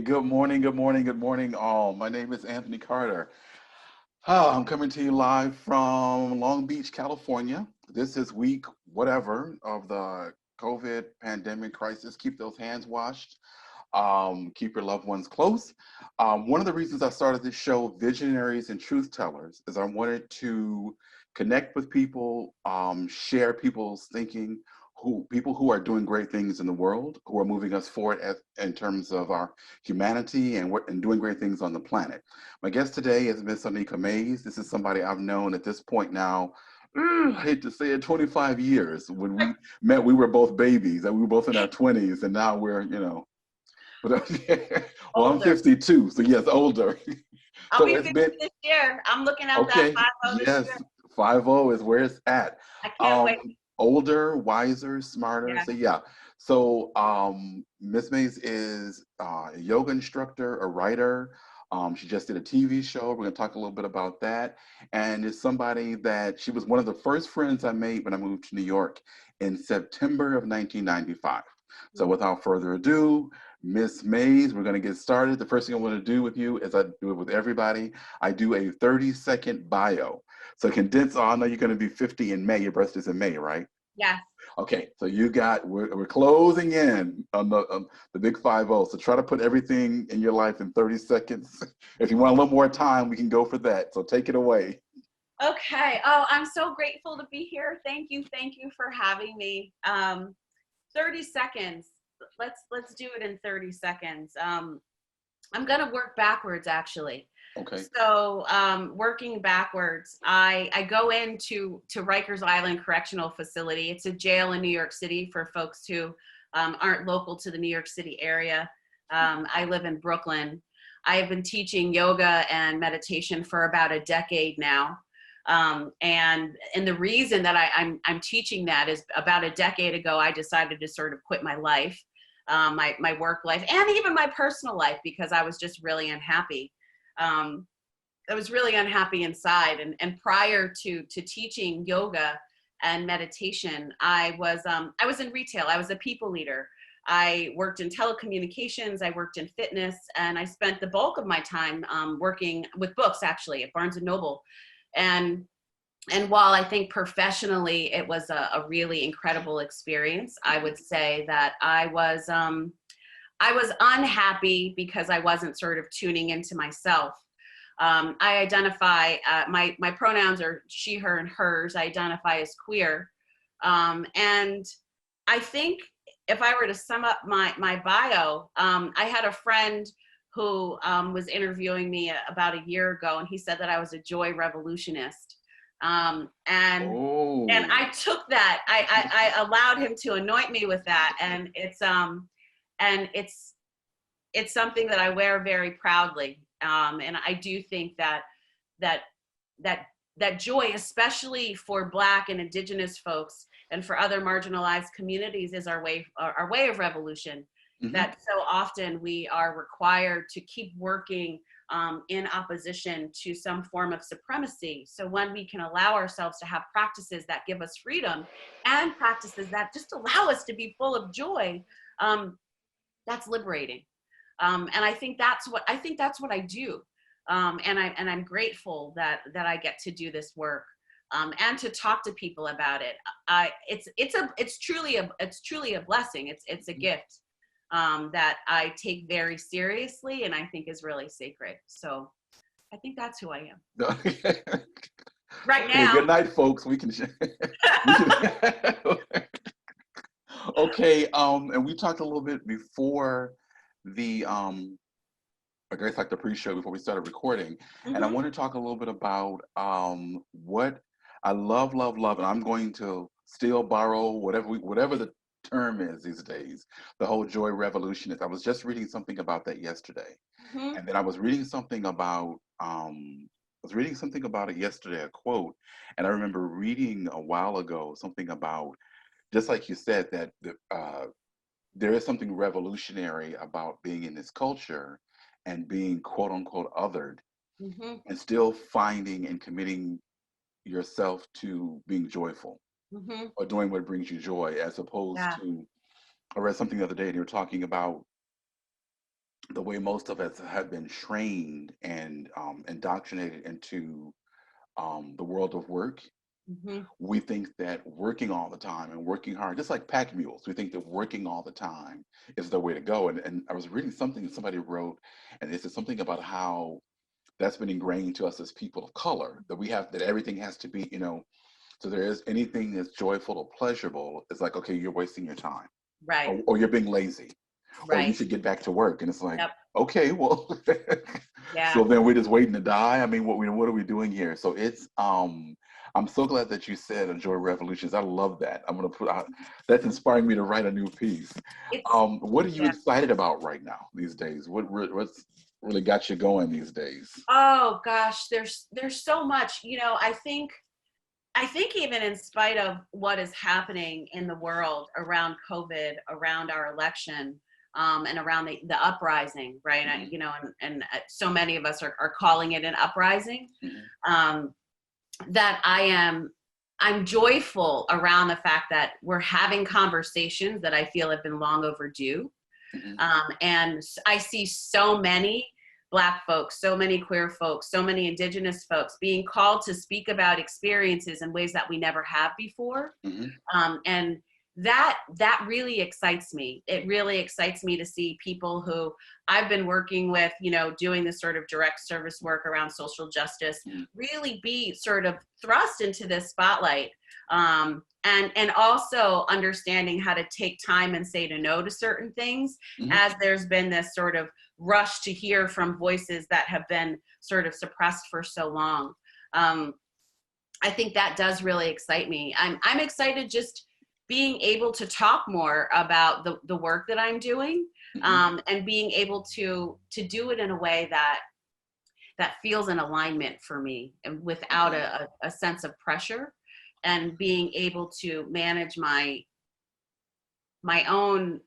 Good morning, good morning, good morning, all. My name is Anthony Carter. I'm coming to you live from Long Beach, California. This is week whatever of the COVID pandemic crisis. Keep those hands washed. Keep your loved ones close. One of the reasons I started this show, Visionaries and Truthtellers, is I wanted to connect with people, share people's thinking, people who are doing great things in the world, who are moving us forward in terms of our humanity and doing great things on the planet. My guest today is Miss Oneika Mays. This is somebody I've known at this point now. I hate to say it, 25 years. When we met, we were both babies, and we were both in our 20s, and now we're. But well, I'm Older. 52, so yes, older. I'll So be it's 50 been this year. I'm looking at that okay. 50 this year. Yes, 50 is where it's at. I can't Um, wait. Older, wiser, smarter. Yeah. So yeah. So Miss Mays is a yoga instructor, a writer. She just did a TV show. We're going to talk a little bit about that. And is somebody that she was one of the first friends I made when I moved to New York in September of 1995. So without further ado, Miss Mays, we're going to get started. The first thing I want to do with you, as I do it with everybody, I do a 30-second bio. So condense, I know you're going to be 50 in May. Your birthday's in May, right? Yes. Okay, so we're closing in on the big 50. So try to put everything in your life in 30 seconds. If you want a little more time, we can go for that. So take it away. Okay. Oh, I'm so grateful to be here. Thank you. Thank you for having me. 30 seconds. Let's do it in 30 seconds. I'm gonna work backwards actually. Okay. So working backwards, I go into Rikers Island Correctional Facility. It's a jail in New York City for folks who aren't local to the New York City area. I live in Brooklyn. I have been teaching yoga and meditation for about a decade now. And the reason that I'm teaching that is about a decade ago, I decided to sort of quit my life, my work life, and even my personal life, because I was just really unhappy. I was really unhappy inside. And prior to teaching yoga and meditation, I was in retail. I was a people leader. I worked in telecommunications. I worked in fitness, and I spent the bulk of my time working with books, actually, at Barnes and Noble. And while I think professionally it was a really incredible experience, I would say that I was unhappy because I wasn't sort of tuning into myself. I identify, my pronouns are she, her, and hers. I identify as queer. And I think if I were to sum up my bio, I had a friend who was interviewing me about a year ago, and he said that I was a joy revolutionist. And Oh. I took that. I allowed him to anoint me with that, and it's something that I wear very proudly. And I do think that that that joy, especially for Black and Indigenous folks and for other marginalized communities, is our way of revolution. Mm-hmm. That so often we are required to keep working in opposition to some form of supremacy. So when we can allow ourselves to have practices that give us freedom and practices that just allow us to be full of joy, that's liberating. And I think that's what I do. And I'm grateful that I get to do this work and to talk to people about it. It's truly a blessing. It's a gift that I take very seriously and I think is really sacred. So I think that's who I am right Well, now. good night, folks. We can. Okay. And we talked a little bit before the I guess like the pre-show before we started recording, and I want to talk a little bit about what I love, and I'm going to still borrow whatever the term is these days, the whole joy revolutionist. I was just reading something about that yesterday, and then I was reading something about it yesterday, a quote, and I remember reading a while ago something about, just like you said, that there is something revolutionary about being in this culture and being quote unquote othered, and still finding and committing yourself to being joyful or doing what brings you joy, as opposed to, I read something the other day and they were talking about the way most of us have been trained and indoctrinated into the world of work, Hmm. we think that working all the time and working hard, just like pack mules, we think that working all the time is the way to go. And I was reading something that somebody wrote, and it said something about how that's been ingrained to us as people of color, that we have, that everything has to be, so there is anything that's joyful or pleasurable, it's like, okay, you're wasting your time, Right. or you're being lazy, or you Right. should get back to work. And it's like, Yep. okay, well, Yeah. so then we're just waiting to die. I mean, what are we doing here? So it's I'm so glad that you said enjoy revolutions. I love that. I'm gonna put out, that's inspiring me to write a new piece. It's What are you yeah. excited about right now these days? What's really got you going these days? Oh gosh, there's so much. I think even in spite of what is happening in the world around COVID, around our election, and around the uprising, right? Hmm. And so many of us are calling it an uprising. Hmm. Um, that I'm joyful around the fact that we're having conversations that I feel have been long overdue. Hmm. And I see so many Black folks, so many queer folks, so many Indigenous folks being called to speak about experiences in ways that we never have before. Hmm. And that really excites me. It really excites me to see people who I've been working with, doing this sort of direct service work around social justice, really be sort of thrust into this spotlight. And also understanding how to take time and say to no to certain things, Hmm. as there's been this sort of rush to hear from voices that have been sort of suppressed for so long. Um, I think that does really excite me. I'm excited just being able to talk more about the work that I'm doing, Hmm. and being able to do it in a way that feels in alignment for me and without Hmm. a sense of pressure, and being able to manage my own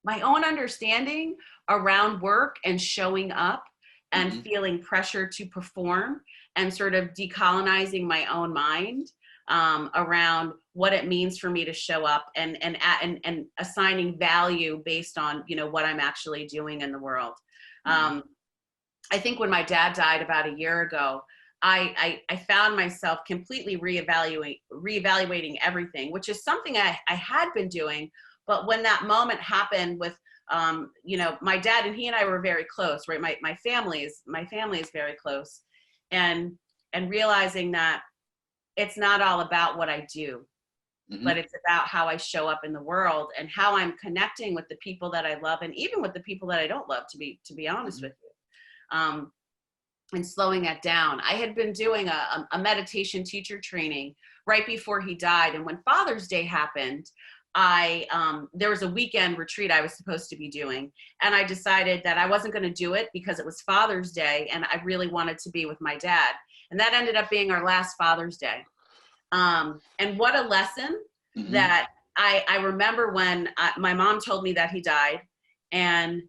my own understanding around work and showing up and Hmm. feeling pressure to perform, and sort of decolonizing my own mind, around what it means for me to show up, and assigning value based on what I'm actually doing in the world. Hmm. Um, I think when my dad died about a year ago, I found myself completely reevaluating everything, which is something I had been doing. But when that moment happened with, my dad, and he and I were very close, right? My family is very close. And realizing that it's not all about what I do, but Hmm. it's about how I show up in the world and how I'm connecting with the people that I love, and even with the people that I don't love, to be honest Hmm. with you. And slowing that down. I had been doing a meditation teacher training right before he died. And when Father's Day happened, there was a weekend retreat I was supposed to be doing. And I decided that I wasn't going to do it because it was Father's Day and I really wanted to be with my dad. And that ended up being our last Father's Day. And what a lesson Hmm. that I remember when my mom told me that he died, and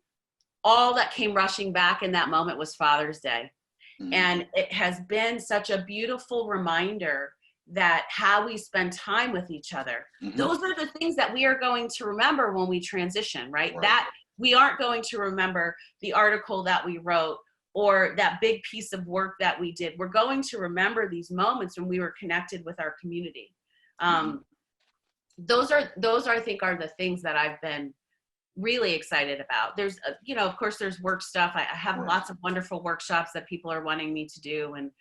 all that came rushing back in that moment was Father's Day. Hmm. And it has been such a beautiful reminder that how we spend time with each other, Hmm. those are the things that we are going to remember when we transition, right? Right. That we aren't going to remember the article that we wrote or that big piece of work that we did. We're going to remember these moments when we were connected with our community. Hmm. Um, those I think are the things that I've been really excited about. There's, of course, there's work stuff. I have Right. lots of wonderful workshops that people are wanting me to do, and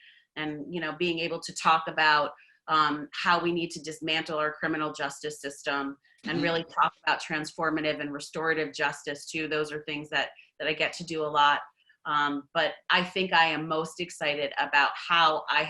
being able to talk about how we need to dismantle our criminal justice system and Hmm. really talk about transformative and restorative justice too. Those are things that I get to do a lot. But I think I am most excited about how I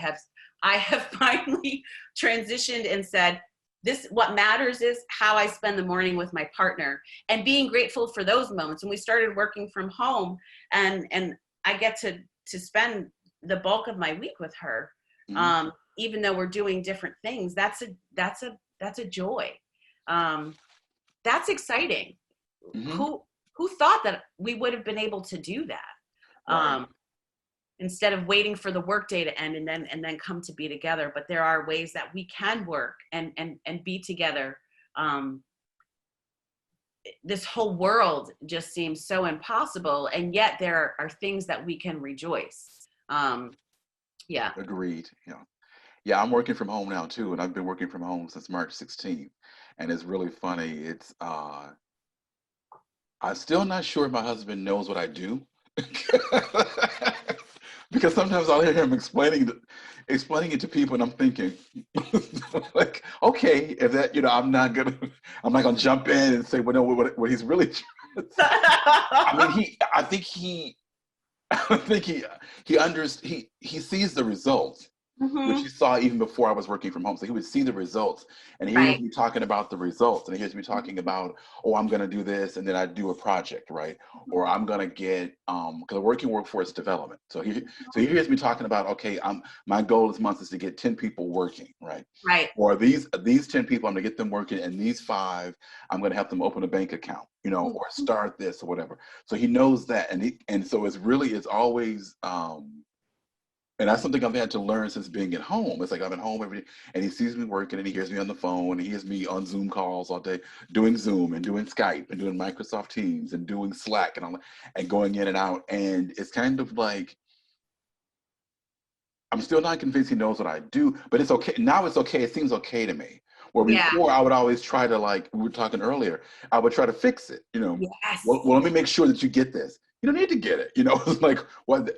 have finally transitioned and said, this, what matters is how I spend the morning with my partner, and being grateful for those moments. When we started working from home, and I get to spend the bulk of my week with her, Hmm. even though we're doing different things. That's a joy. Um, that's exciting. Hmm. Who thought that we would have been able to do that? Right. Um, Instead of waiting for the workday to end and then come to be together. But there are ways that we can work and be together, um, this whole world just seems so impossible, and yet there are things that we can rejoice. Yeah. Agreed. Yeah. Yeah, I'm working from home now too, and I've been working from home since March 16th. And it's really funny. I'm still not sure if my husband knows what I do. Because sometimes I'll hear him explaining it to people, and I'm thinking, like, okay, if that, I'm not gonna jump in and say, well, no, what he's really. I mean, I think he sees the results, which Hmm. he saw even before I was working from home. So he would see the results, and he hears Right. me talking about the results, and he hears me talking about, oh, I'm going to do this, and then I do a project, right? Or I'm going to get because I'm working workforce development. So he hears me talking about, okay, my goal this month is to get 10 people working, right? Right. Or these 10 people, I'm going to get them working, and these five, I'm going to help them open a bank account, or start this or whatever. So he knows that, and so it's always. And that's something I've had to learn since being at home. It's like I'm at home every day, and he sees me working, and he hears me on the phone, and he hears me on Zoom calls all day, doing Zoom and doing Skype and doing Microsoft Teams and doing Slack and all that, and going in and out. And it's kind of like I'm still not convinced he knows what I do, but it's okay. Now it's okay. It seems okay to me. Where Yeah. before I would always try to, like we were talking earlier, I would try to fix it. Yes. Well, let me make sure that you get this. You don't need to get it. It's like what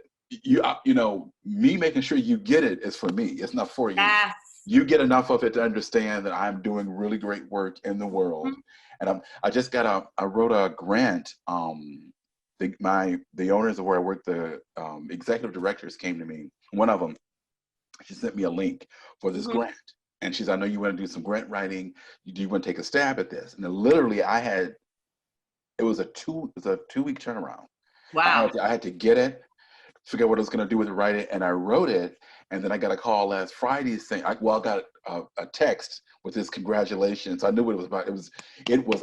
me making sure you get it is for me. It's not for you. Yes. You get enough of it to understand that I'm doing really great work in the world. Mhm. And I wrote a grant. The owners of where I work, the executive directors came to me. One of them, she sent me a link for this Mhm. grant. And she's, I know you want to do some grant writing. Do you want to take a stab at this? And then literally it was a 2 week turnaround. Wow. I had to get it, figure out what I was going to do with it, write it, and I wrote it. And then I got a call last Friday saying, I got a text with this congratulations. I knew what it was about.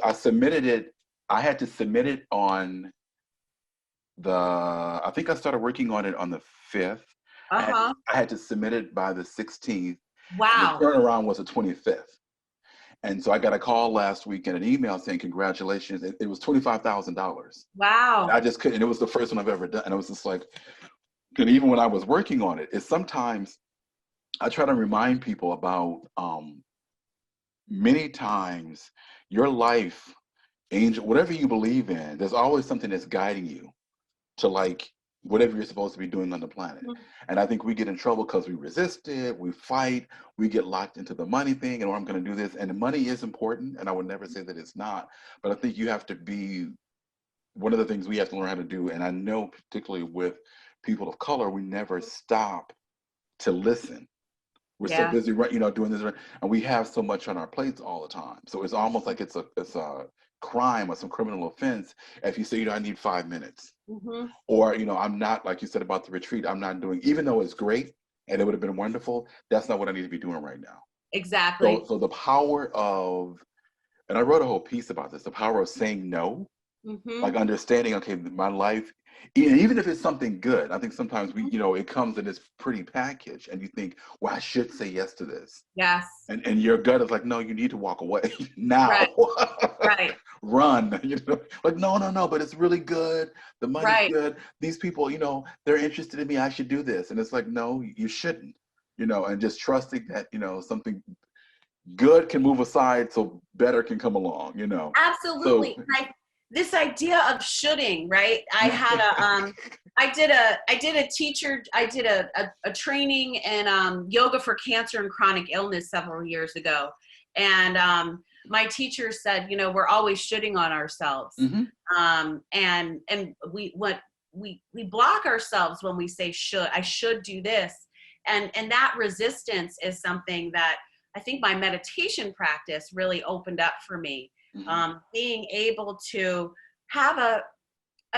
I submitted it. I had to submit it on I think I started working on it on the 5th. Uh-huh. I had to submit it by the 16th, and the Wow. turnaround was the 25th. And so I got a call last week and an email saying congratulations. It was $25,000. And Wow. I just couldn't. It was the first one I've ever done, and I was just like, and even when I was working on it, it's sometimes I try to remind people about many times your life, angel, whatever you believe in, there's always something that's guiding you to like whatever you're supposed to be doing on the planet. Mhm. And I think we get in trouble because we resist it, we fight, we get locked into the money thing, and I'm going to do this. And the money is important, and I would never say that it's not. But I think you have to be one of the things we have to learn how to do. And I know particularly with people of color, we never stop to listen. We're so Yeah. busy, right, doing this, right, and we have so much on our plates all the time. So it's almost like it's a crime or some criminal offense if you say, I need 5 minutes, Hmm. or I'm not, like you said about the retreat. I'm not doing, even though it's great and it would have been wonderful. That's not what I need to be doing right now. So Exactly. so the power of, and I wrote a whole piece about this, the power of saying no, like Hmm. understanding, okay, my life, even if it's something good, I think sometimes it comes in this pretty package, and you think, well, I should say yes to this, Yes. and your gut is like, no, you need to walk away now, Right. Right. run, like, no, no, no, but it's really good, the money's Right. good, these people, they're interested in me, I should do this, and it's like, no, you shouldn't, and just trusting that something good can move aside so better can come along, so. Absolutely. This idea of shoulding, right? I had I did a training in yoga for cancer and chronic illness several years ago. And my teacher said, we're always shoulding on ourselves. Hmm. And we block ourselves when we say should. I should do this. And that resistance is something that I think my meditation practice really opened up for me. Hmm. Being able to have a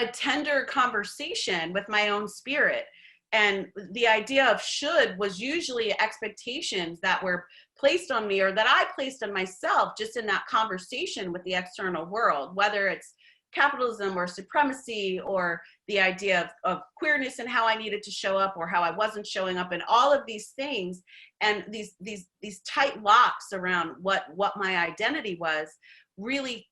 tender conversation with my own spirit. And the idea of should was usually expectations that were placed on me or that I placed on myself just in that conversation with the external world, whether it's capitalism or supremacy or the idea of queerness and how I needed to show up or how I wasn't showing up and all of these things and these tight locks around what my identity was really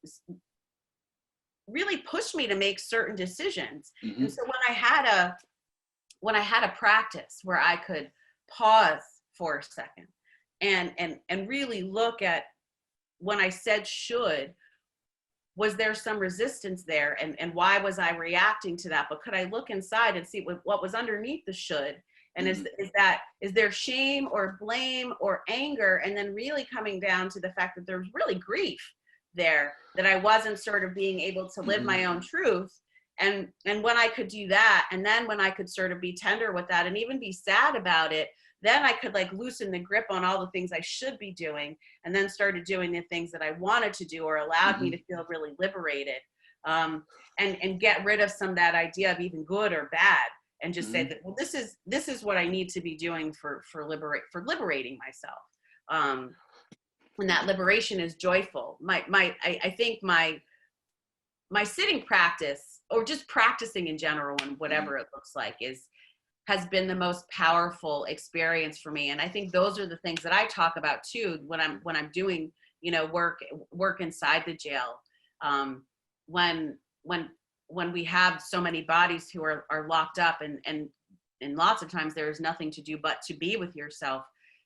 really pushed me to make certain decisions. Mm-hmm. And so when I had a practice where I could pause for a second and really look at, when I said should, was there some resistance there, and why was I reacting to that? But could I look inside and see what was underneath the should? And Mm-hmm. is there shame or blame or anger? And then really coming down to the fact that there's really grief there, that I wasn't sort of being able to live Mm-hmm. my own truth. And when I could do that, and then when I could sort of be tender with that and even be sad about it, then I could like loosen the grip on all the things I should be doing, and then started doing the things that I wanted to do or allowed me Mm-hmm. to feel really liberated. And get rid of some of that idea of even good or bad, and just say Mm-hmm. that, well, this is what I need to be doing for liberating myself. And that liberation is joyful. I think my sitting practice, or just practicing in general and Mm-hmm. whatever it looks like, has been the most powerful experience for me. And I think those are the things that I talk about too when I'm doing, work inside the jail. When we have so many bodies who are locked up, and lots of times there is nothing to do but to be with yourself,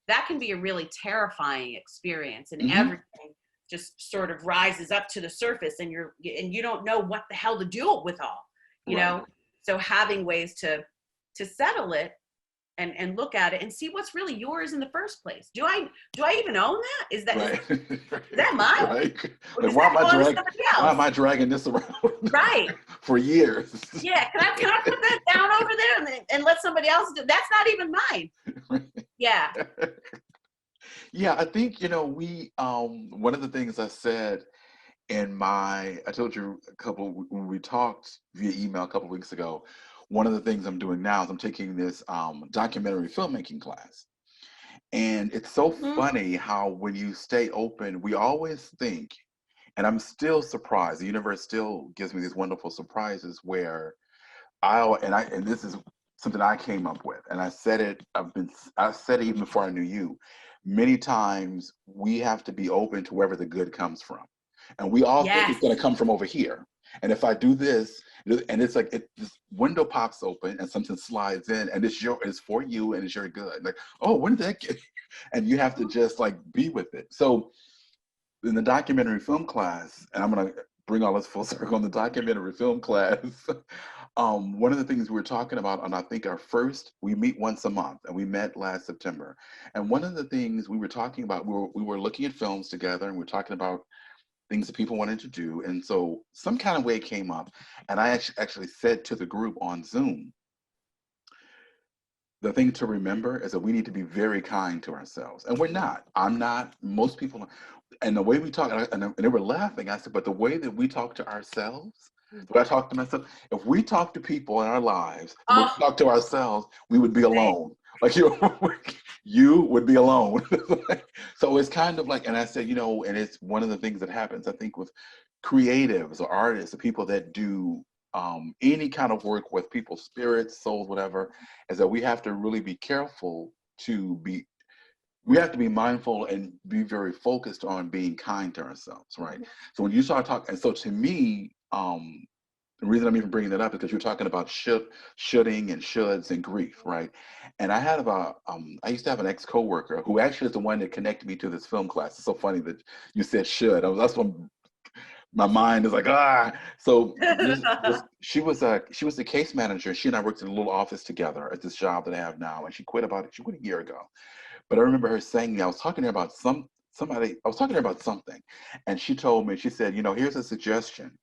that can be a really terrifying experience, and Mm-hmm. everything just sort of rises up to the surface, and you don't know what the hell to do with all, Right. so having ways to settle it, and look at it and see what's really yours in the first place. Do I even own that? Is Right. that mine? Right. Or Like does that belong to somebody why else? am I dragging this around Right. for years? Yeah. Can I put that down over there and let somebody else do? That's not even mine. Yeah. Yeah, I think, we one of the things I said I told you when we talked via email a couple of weeks ago, one of the things I'm doing now is I'm taking this documentary filmmaking class. And it's so Mm-hmm. funny how when you stay open, we always think, and I'm still surprised, the universe still gives me these wonderful surprises where and this is something I came up with, and I said it, I said it even before I knew you. Many times we have to be open to wherever the good comes from. And we all think Yes. it's going to come from over here. And if I do this, and it's like this window pops open and something slides in, and it's for you and it's your good. Like, oh, when did that get? And you have to just like be with it. So in the documentary film class, and I'm going to bring all this full circle in the documentary film class. One of the things we were talking about, and I think we meet once a month, and we met last September. And one of the things we were talking about, we were looking at films together, and we were talking about things that people wanted to do. And so some kind of way came up, and I actually said to the group on Zoom, the thing to remember is that we need to be very kind to ourselves. And we're not. I'm not. Most people, and the way we talk, and they were laughing. I said, but the way that we talk to ourselves, the way I talk to myself, if we talk to people in our lives, the way Oh, we talk to ourselves, we would be same. alone. Like you would be alone. So it's kind of like, and I said, and it's one of the things that happens, I think, with creatives or artists or people that do any kind of work with people's spirits, souls, whatever, is that we have to really be careful we have to be mindful and be very focused on being kind to ourselves, right? So when you start talking, and so to me, the reason I'm even bringing that up is because you're talking about shoulding and shoulds and grief, right? And I used to have an ex-coworker who actually is the one that connected me to this film class. It's so funny that you said should. That's what my mind is like, ah. So she was the case manager. She and I worked in a little office together at this job that I have now, and she quit a year ago. But I remember her saying to me, I was talking to her about something, and she told me, she said, here's a suggestion,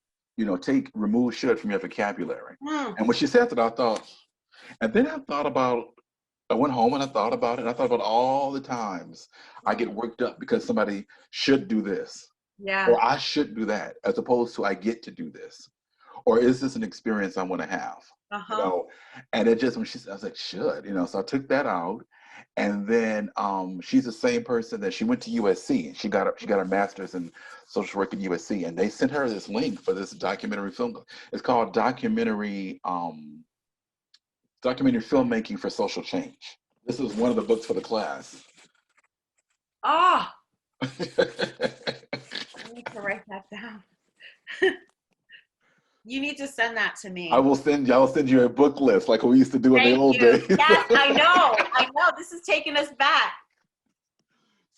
remove should from your vocabulary. Mm. And when she said that, I thought, and then I went home and I thought about it, and I thought about all the times I get worked up because somebody should do this, Yeah. or I should do that, as opposed to I get to do this, or is this an experience I want to have? You Uh-huh. know, and it just I was like, should, so I took that out. And then she's the same person that she went to USC, and she got her master's in social work at USC, and they sent her this link for this documentary film. It's called documentary filmmaking for social change. This is one of the books for the class. Oh, I need to write that down. You need to send that to I me. will send you. I'll send you a book list like we used to do in the Thank old you. days. Yes, I know. I know. This is taking us back.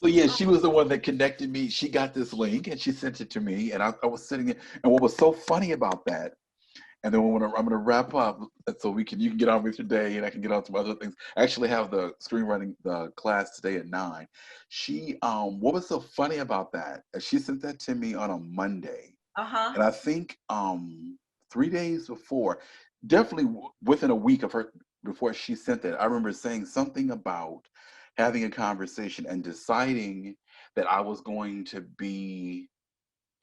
So yeah, Oh, she was the one that connected me. She got this link and she sent it to me, and I was sitting there. And what was so funny about that, and then I'm gonna wrap up so we can you can get on with your day and I can get on to other things. I actually have the screenwriting the class today at 9. She what was so funny about that? She sent that to me on a Monday, uh-huh. and I think 3 days before, definitely within a week of her before she sent that, I remember saying something about having a conversation and deciding that I was going to be.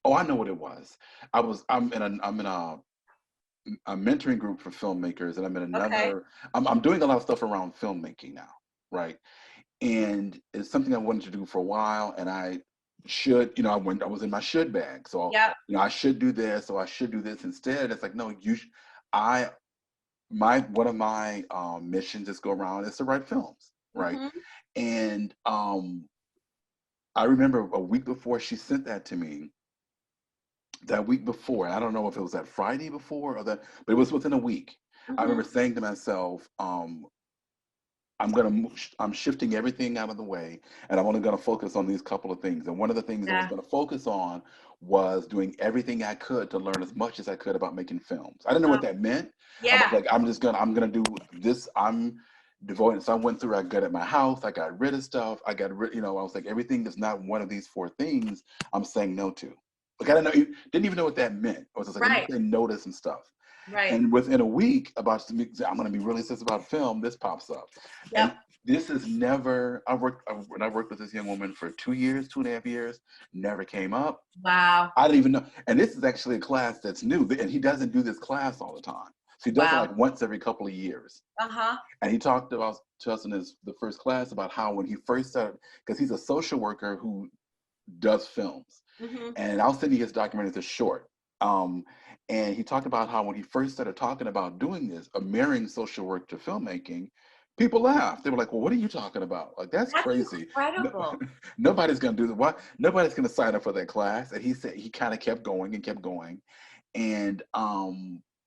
Oh, I know what it was. I'm in a mentoring group for filmmakers, and I'm in Okay. another. I'm doing a lot of stuff around filmmaking now, right? And it's something I wanted to do for a while, and I should, I was in my should bag, so Yep. I should do this, so I should do this instead. It's like, no, I my one of my missions is go around is to write films, right? Mm-hmm. And I remember a week before she sent that to me, that week before, I don't know if it was that Friday before or that, but it was within a week. I remember Mm-hmm. saying to myself, I'm shifting everything out of the way, and I'm only going to focus on these couple of things. And one of the things I was Yeah. going to focus on was doing everything I could to learn as much as I could about making films. I didn't know what that meant. I was Yeah. like, I'm gonna do this. I'm devoted. So I went through. I got at my house. I got rid of stuff. I got rid. I was like, everything that's not one of these four things, I'm saying no to. Like I didn't even know what that meant. I was just like, let me Right. say notice and stuff. Right. And within a week, I'm going to be really serious about film. This pops up, and Yep. this is never. When I worked with this young woman for 2 years, 2.5 years, never came up. Wow. I didn't even know. And this is actually a class that's new, and he doesn't do this class all the time. So he does it Wow. like once every couple of years. Uh-huh. And he talked about to us in the first class about how when he first started, because he's a social worker who does films, Mm-hmm. and I'll send you his documentary. It's a short. Um, and he talked about how when he first started talking about doing this, marrying social work to filmmaking, people laughed. They were like, "Well, what are you talking about? Like that's That's crazy. No, incredible. nobody's gonna do that. Why? Nobody's gonna sign up for that class." And he said he kind of kept going and kept going, and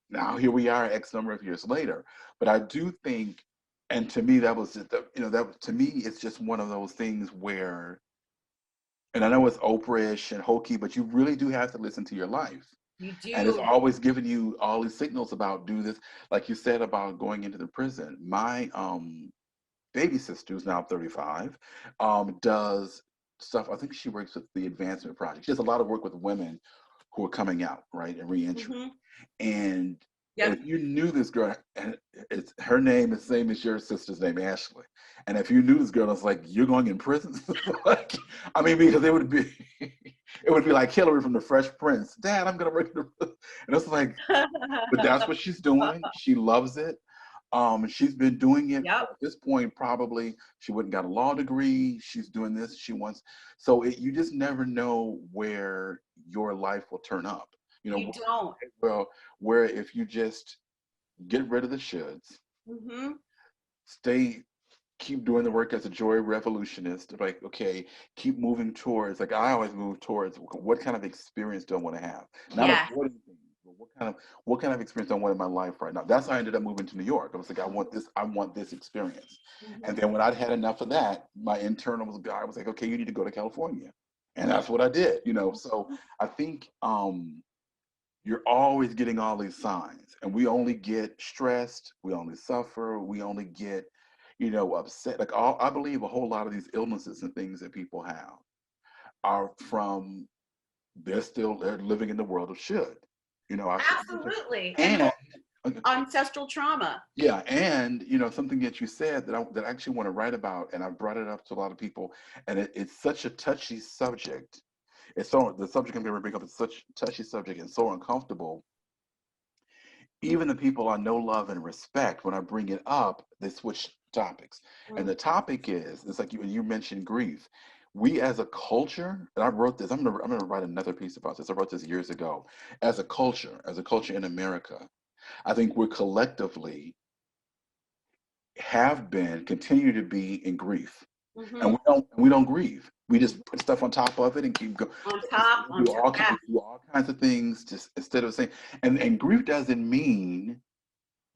now here we are, X number of years later. But I do think, and to me, that was just that to me, it's just one of those things where, and I know it's Oprah-ish and hokey, but you really do have to listen to your life. You And it's do. always giving you all these signals about do this, like you said about going into the prison. My baby sister, who's now 35, does stuff. I think she works with the Advancement Project. She does a lot of work with women who are coming out, right, and reentry. Mm-hmm. And Yep. if you knew this girl, and it's her name is the same as your sister's name, Ashley. And if you knew this girl, it's like you're going in prison. Like, I mean, because it would be, it would be like Hillary from the Fresh Prince. Dad, I'm gonna work in the prison. And it's like, but that's what she's doing. She loves it. She's been doing it Yep. for, at this point, probably she wouldn't got a law degree. She's doing this. She wants, so you just never know where your life will turn up. You You know, don't. well, where if you just get rid of the shoulds, Mm-hmm. stay, keep doing the work as a joy revolutionist, like, okay, keep moving towards, like I always move towards what kind of experience do I want to have? Not Yes. avoiding things, but what kind of experience do I want in my life right now? That's how I ended up moving to New York. I was like, I want this experience. And Mm-hmm. then when I'd had enough of that, my internal was guy was like, okay, you need to go to California. And that's what I did. So I think you're always getting all these signs, and we only get stressed, we only suffer, we only get upset. Like I believe a whole lot of these illnesses and things that people have are from they're living in the world of should. I should do this. Absolutely. And And ancestral trauma. yeah, and something that you said that I actually want to write about, and I brought it up to a lot of people, and it's such a touchy subject. It's so the subject I'm going to bring up is such a touchy subject and so uncomfortable. Even the people I know, love, and respect, when I bring it up, they switch topics. And Mm. the topic is, it's like you mentioned grief. We as a culture, and I wrote this, I'm gonna write another piece about this. I wrote this years ago. As a culture in America, I think we're collectively have been, continue to be in grief. And Mm-hmm. we don't grieve. We just put stuff on top of it and keep going. On top, yeah. Do all kinds of things just instead of saying, and grief doesn't mean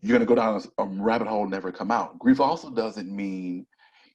you're going to go down a rabbit hole and never come out. Grief also doesn't mean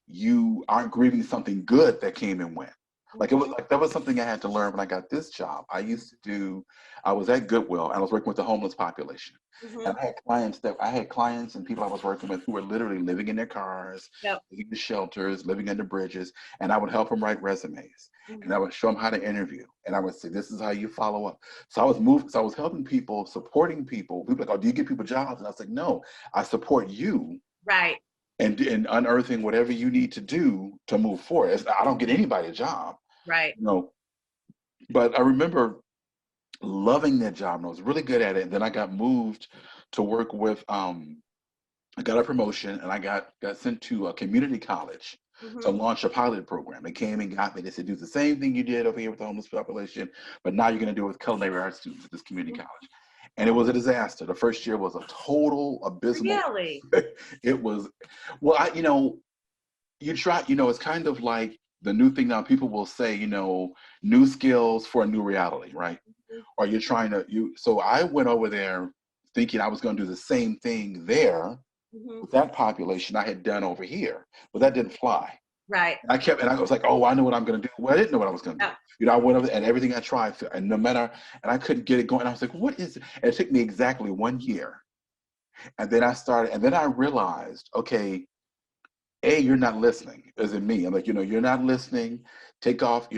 you aren't grieving something good that came and went. Like it was Mhm, like that was something I had to learn when I got this job. I was at Goodwill and I was working with the homeless population. And mhm. I had clients and people I was working with who were literally living in their cars, Yep. living in shelters, living under bridges, and I would help them write resumes. And I Mhm. would show them how to interview. And I would say, this is how you follow up. So I was helping people, supporting people. People like, oh, do you give people jobs? And I was like, no, I support you Right. and unearthing whatever you need to do to move forward. I don't get anybody a job, Right. you know, but I remember loving that job and I was really good at it. And then I got moved to work with, I got a promotion and I got sent to a community college to Mhm. launch a pilot program. They came and got me. They said, do the same thing you did over here with the homeless population, but now you're going to do it with culinary arts students at this community college. And it was a disaster. The first year was a total abysmal. Really? It was, well, you try, it's kind of like the new thing now. People will say, new skills for a new reality, right? Mhm, Or you're trying to, so I went over there thinking I was going to do the same thing there mhm, with that population I had done over here, but that didn't mhm. fly. Right. And I was like, oh, I know what I'm going to do. Well, I didn't know what I was going to do. Yep. I went over there and everything I tried, and no matter, and I couldn't get it going. I was like, what is it? And it took me exactly 1 year. And then I realized, okay, you're not listening, as in me. I'm like, you're not listening. Take off,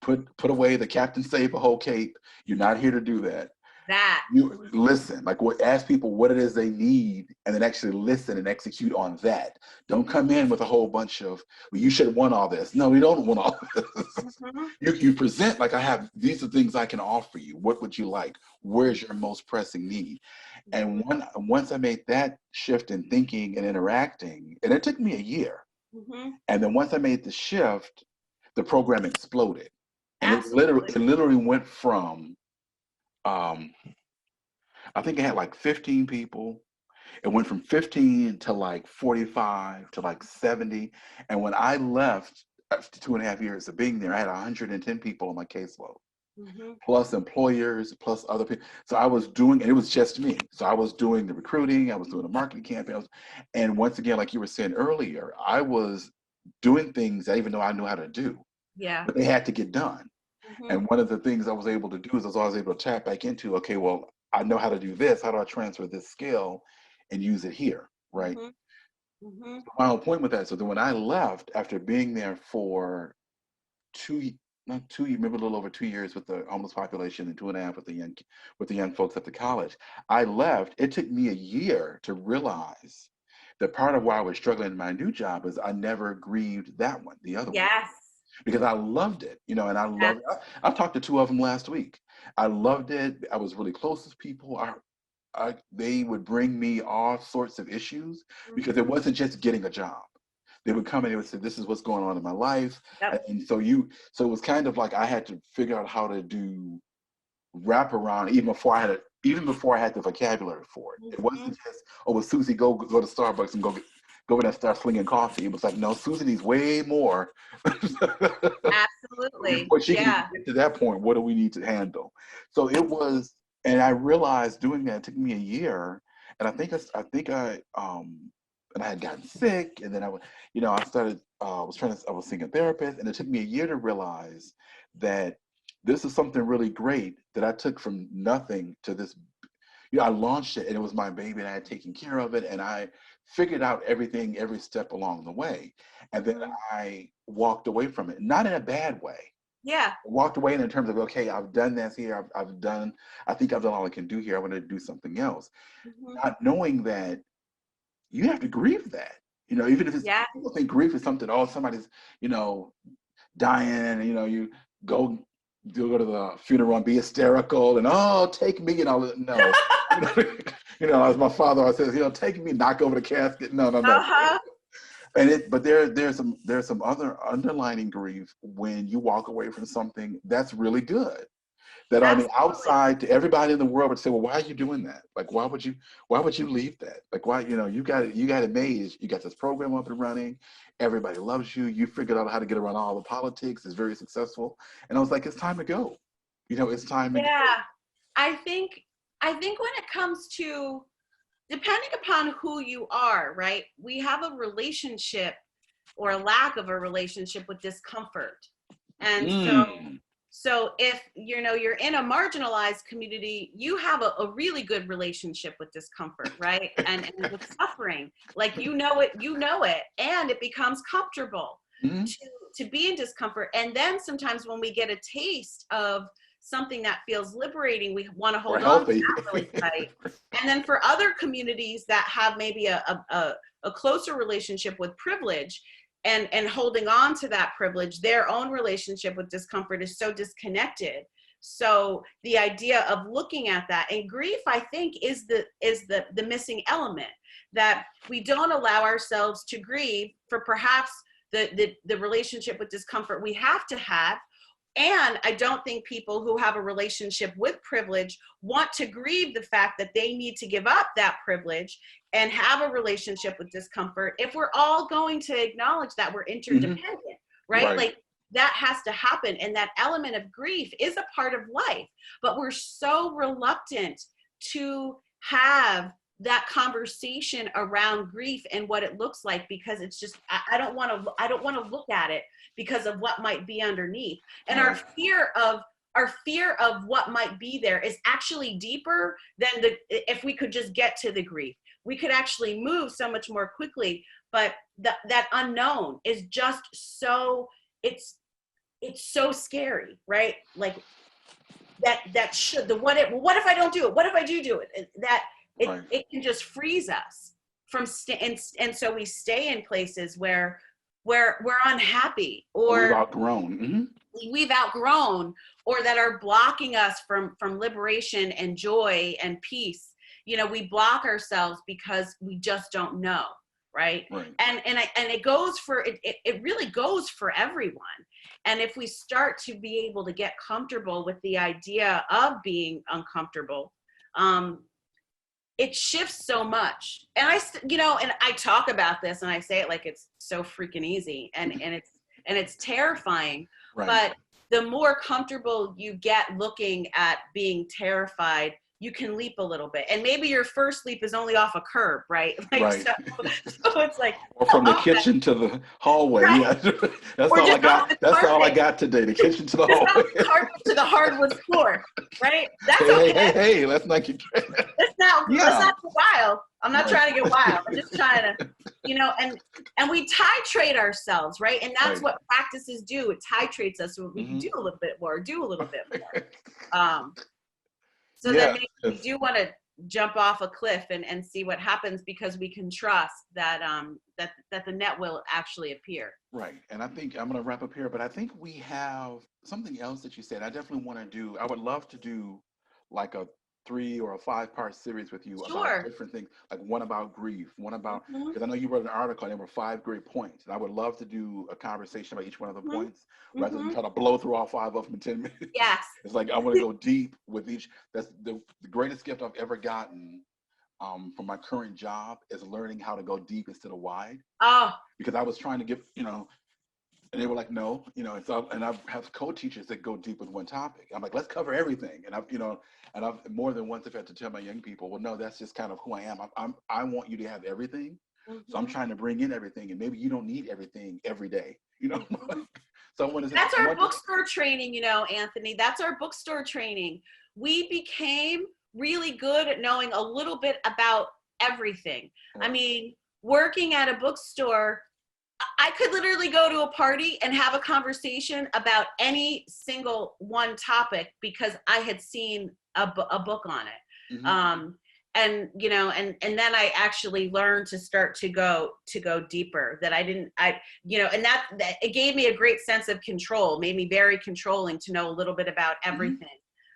put away the Captain Save a whole cape. You're not here to do that. That. You listen, like ask people what it is they need, and then actually listen and execute on that. Don't come in with a whole bunch of, well, you should have won all this. No, we don't want all this. Mhm, You present like these are things I can offer you. What would you like? mhm, Where's your most pressing need? And mhm, once I made that shift in thinking and interacting, and it took me a year. mhm. And then once I made the shift, the program exploded. And Absolutely. it literally went from um, I think it had like 15 people. It went from 15 to like 45 to like 70. And when I left after 2.5 years of being there, I had 110 people on my caseload, Mhm. plus employers, plus other people. So I was doing, and it was just me. So I was doing the recruiting, I was doing the marketing campaigns. And once again, like you were saying earlier, I was doing things I even know I knew how to do, Yeah. but they had to get done. Mhm, And one of the things I was able to do is I was able to tap back into, okay, well, I know how to do this. How do I transfer this skill and use it here, right? mhm, mhm. My whole point with that. So then when I left after being there for two, not 2 years, maybe a little over 2 years with the homeless population and 2.5 with the young folks at the college, I left. It took me a year to realize that part of why I was struggling in my new job is I never grieved that one, the other one, Yes. because I loved it, and I Yes. loved. I talked to two of them last week. I loved it. I was really close with people. They would bring me all sorts of issues because it Mhm. wasn't just getting a job. They would come in and would say, "This is what's going on in my life," Yep. and so it was kind of like I had to figure out how to do wrap around even before I had the vocabulary for it. It Mhm. wasn't just, oh, well, Susie, go to Starbucks and go over there and start slinging coffee. It was like, no, Susie needs way more. Absolutely. Before she can even Yeah. get to that point, what do we need to handle? So it was, and I realized doing that, it took me a year, and and I had gotten sick, and then I started, I was seeing a therapist, and it took me a year to realize that this is something really great that I took from nothing to this. I launched it and it was my baby and I had taken care of it and I figured out everything every step along the way. And then Mhm. I walked away from it, not in a bad way. Yeah. Walked away in terms of, okay, I've done this here. I think I've done all I can do here. I want to do something else. Mhm. Not knowing that you have to grieve that. Even if Yeah. people think grief is something, oh, somebody's, you know, dying, and you go go to the funeral and be hysterical and, oh, take me and all that. No, you know, as my father always says, take me, knock over the casket. No, no, no. Uh-huh. But there's some other underlining grief when you walk away from something that's really good. that on the Absolutely. outside to everybody in the world would say, well, why are you doing that? Like, why would you leave that? Like, why, you got it made. You got this program up and running. Everybody loves you. You figured out how to get around all the politics. It's very successful. And I was like, it's time to go. It's time to go. Yeah. I think when it comes to, depending upon who you are, right? We have a relationship or a lack of a relationship with discomfort. And Mm, so if you're in a marginalized community, you have a really good relationship with discomfort, right? And with suffering. Like you know it, and it becomes comfortable mm, to be in discomfort. And then sometimes when we get a taste of something that feels liberating, we want to or hold on to healthy. that really tight. And then for other communities that have maybe a closer relationship with privilege, and holding on to that privilege, their own relationship with discomfort is so disconnected. So the idea of looking at that, and grief, I think, is the missing element, that we don't allow ourselves to grieve for perhaps the relationship with discomfort we have to have. And I don't think people who have a relationship with privilege want to grieve the fact that they need to give up that privilege and have a relationship with discomfort, if we're all going to acknowledge that we're Mhm. interdependent, right? Right. Like that has to happen. And that element of grief is a part of life, but we're so reluctant to have that conversation around grief and what it looks like, because it's just, I don't want to look at it because of what might be underneath. And Right. our fear of what might be there is actually deeper than if we could just get to the grief, we could actually move so much more quickly. But that unknown is just so, it's so scary, right? Like that should, what if I don't do it, what if I do it, that Right. it can just freeze us from and so we stay in places where we're unhappy, Or we've or outgrown. we've outgrown, or that are blocking us from liberation and joy and peace. We block ourselves because we just don't know, right? Right. And it goes for it really goes for everyone. And if we start to be able to get comfortable with the idea of being uncomfortable, it shifts so much. And and I talk about this and I say it like it's so freaking easy, and it's terrifying. Right. But the more comfortable you get looking at being terrified, you can leap a little bit. And maybe your first leap is only off a curb, right? Like, Right. so it's like, Or from the oh, kitchen to the hallway. right. Yeah. That's Or all I just off got. the That's all I carpet, got today. The kitchen to the just off hallway. the carpet to the hardwood floor, right? That's Hey, hey, okay. hey, hey. Let's not get. Let's Yeah. not get wild. I'm not Right. trying to get wild. I'm just trying to, and we titrate ourselves, right? And that's Right. what practices do. It titrates us so we can Hmm. do a little bit more, do a little bit more. So then Yeah. maybe we Yes. do want to jump off a cliff and see what happens, because we can trust that that the net will actually appear. Right. And I think I'm going to wrap up here, but I think we have something else that you said. I definitely want to do, I would love to do like a 3 or 5 part series with you about Sure. different things, like one about grief, one about, Hmm. because I know you wrote an article and there were 5 great points. And I would love to do a conversation about each one of the Hmm. points rather than Hmm. try to blow through all 5 of them in 10 minutes. Yes. It's like I want to go deep with each. That's the greatest gift I've ever gotten from my current job is learning how to go deep instead of wide, Oh, because I was trying to give, and they were like, no, and so, and I have co-teachers that go deep with one topic. I'm like, let's cover everything. And I've more than once I've had to tell my young people, well, no, that's just kind of who I am. I want you to have everything. So I'm hmm, trying to bring in everything, and maybe you don't need everything every day, hmm. So I want to, That's I our want to, bookstore training, Anthony. That's our bookstore training. We became really good at knowing a little bit about everything. I right. mean, working at a bookstore, I could literally go to a party and have a conversation about any single one topic because I had seen a book on it. Hmm. And then I actually learned to start to go deeper, that and that it gave me a great sense of control, made me very controlling to know a little bit about Hmm. everything.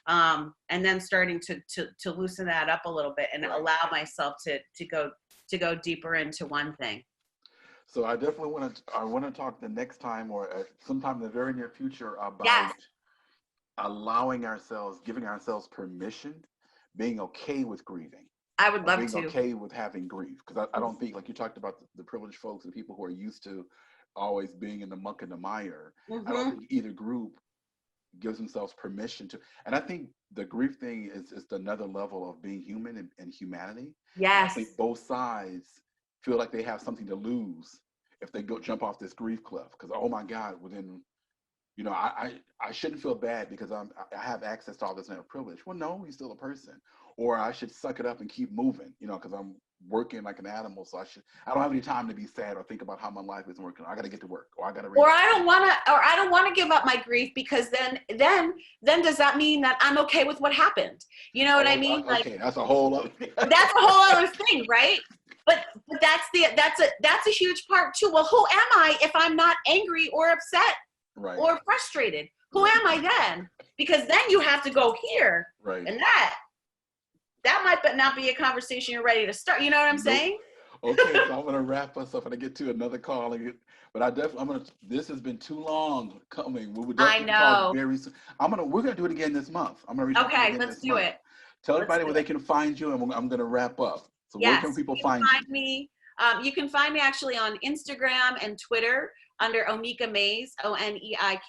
And then starting to loosen that up a little bit and Right. allow myself to go deeper into one thing. So I want to talk the next time or sometime in the very near future Yes. about allowing ourselves, giving ourselves permission, being okay with grieving, I would or love being to. okay with having grief. Because I don't think, like you talked about the privileged folks and people who are used to always being in the muck and the mire. I don't Mm-hmm. think either group gives themselves permission to. And I think the grief thing is another level of being human and humanity. And I Yes. think both sides feel like they have something to lose if they go jump off this grief cliff. Because oh my God, within I shouldn't feel bad because I have access to all this kind of privilege. Well, no, he's still a person. Or I should suck it up and keep moving, because I'm working like an animal. So I don't have any time to be sad or think about how my life isn't working. I got to get to work, or I got to raise. Or I don't want to give up my grief, because then does that mean that I'm okay with what happened? You know what I Oh, mean? Like, okay, that's a whole other. that's a whole other thing, right? But that's a huge part too. Well, who am I if I'm not angry or upset Right. or frustrated? Who Right. am I then? Because then you have to go here, Right. and that might not be a conversation you're ready to start. You know what I'm Nope. saying? Okay, so I'm gonna wrap us up and I get to another call. But this has been too long coming. We will I definitely talk know. very soon. We're gonna do it again this month. I'm gonna reach out to you Okay, again let's this do month. it. Tell Let's everybody do where it. they can find you, and I'm gonna wrap up. So where Yes, can people you can find you? find me. You can find me actually on Instagram and Twitter under Oneika Mays, ONEIKA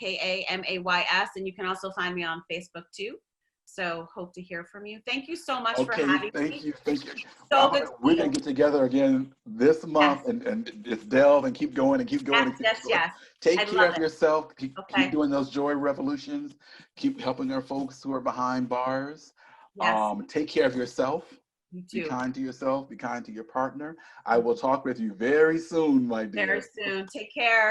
MAYS, and you can also find me on Facebook too. So hope to hear from you. Thank you so much for Okay, having thank me. you, thank you. So good to We're see gonna you. get together again this Yes, month and just delve and keep going and keep going yes, and keep yes, going. yes. I Take care love of it. yourself. Keep Okay. doing those joy revolutions. Keep helping our folks who are behind bars. Yes, Take care of yourself. you Be too. kind to yourself. Be kind to your partner. I will talk with you very soon, my Very dear. soon. Take care.